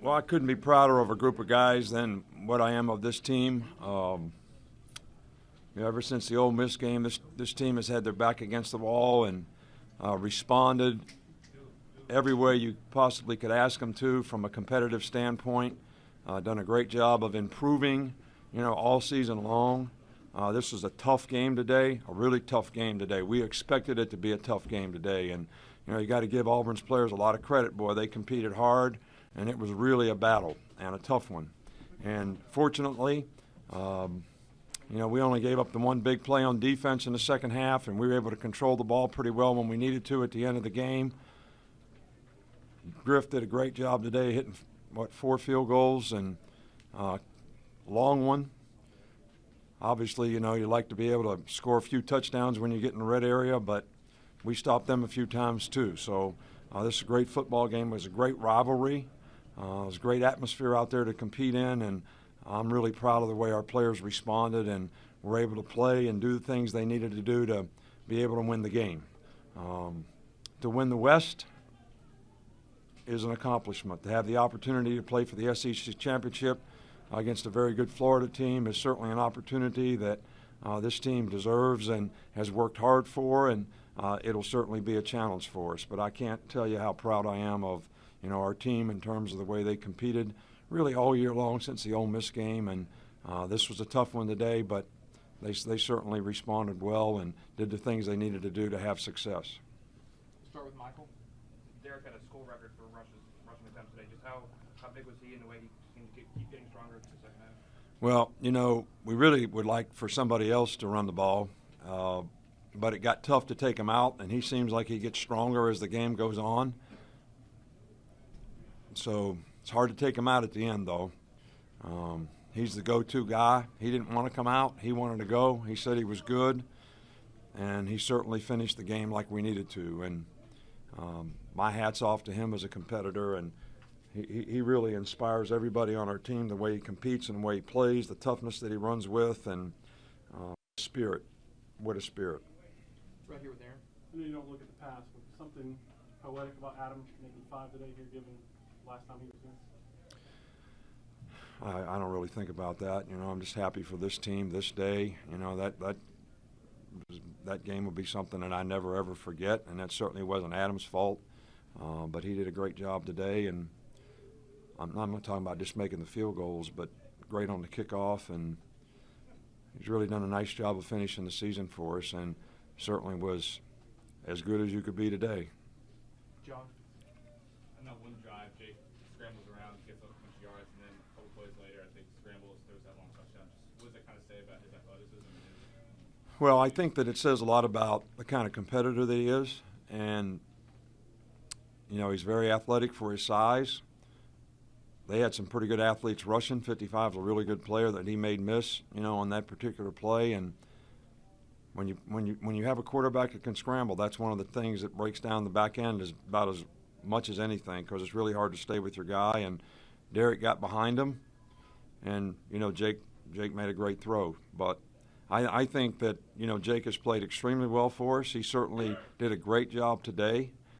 Well, I couldn't be prouder of a group of guys than what I am of this team. Ever since the Ole Miss game, this team has had their back against the wall and responded every way you possibly could ask them to from a competitive standpoint. Done a great job of improving, all season long. This was a tough game today, a really tough game today. We expected it to be a tough game today, and you got to give Auburn's players a lot of credit. Boy, they competed hard, and it was really a battle and a tough one. And fortunately, we only gave up the one big play on defense in the second half, and we were able to control the ball pretty well when we needed to at the end of the game. Griff did a great job today, hitting 4 field goals and long one. Obviously, you like to be able to score a few touchdowns when you get in the red area, but we stopped them a few times too. So this is a great football game. It was a great rivalry. It was a great atmosphere out there to compete in, and I'm really proud of the way our players responded and were able to play and do the things they needed to do to be able to win the game. To win the West is an accomplishment. To have the opportunity to play for the SEC championship against a very good Florida team is certainly an opportunity that this team deserves and has worked hard for, and it'll certainly be a challenge for us. But I can't tell you how proud I am of our team in terms of the way they competed really all year long since the Ole Miss game, and this was a tough one today, but they certainly responded well and did the things they needed to do to have success. Start with Michael. Derek had a school record for rushing attempts today. Just how big was he in the way he seemed to keep getting stronger in the second half? Well, we really would like for somebody else to run the ball, but it got tough to take him out, and he seems like he gets stronger as the game goes on. So it's hard to take him out at the end, though. He's the go-to guy. He didn't want to come out. He wanted to go. He said he was good, and he certainly finished the game like we needed to. And my hat's off to him as a competitor, and he really inspires everybody on our team, the way he competes and the way he plays, the toughness that he runs with, and spirit. What a spirit. Right here with Aaron. I know you don't look at the past, but something poetic about Adam making 5 today here, given last time he was here? I don't really think about that. I'm just happy for this team, this day. That game will be something that I never, ever forget, and that certainly wasn't Adam's fault. But he did a great job today, and I'm not talking about just making the field goals, but great on the kickoff, and he's really done a nice job of finishing the season for us, and certainly was as good as you could be today. John? On that one drive, Jake scrambles around, gets up a bunch of yards, and then a couple plays later, I think scrambles, throws that long touchdown. What does that kind of say about his athleticism? Well, I think that it says a lot about the kind of competitor that he is, and he's very athletic for his size. They had some pretty good athletes rushing. 55 is a really good player that he made miss, on that particular play. And when you have a quarterback that can scramble, that's one of the things that breaks down the back end is about as much as anything, because it's really hard to stay with your guy. And Derek got behind him, and Jake made a great throw. But I think that Jake has played extremely well for us. He certainly did a great job today.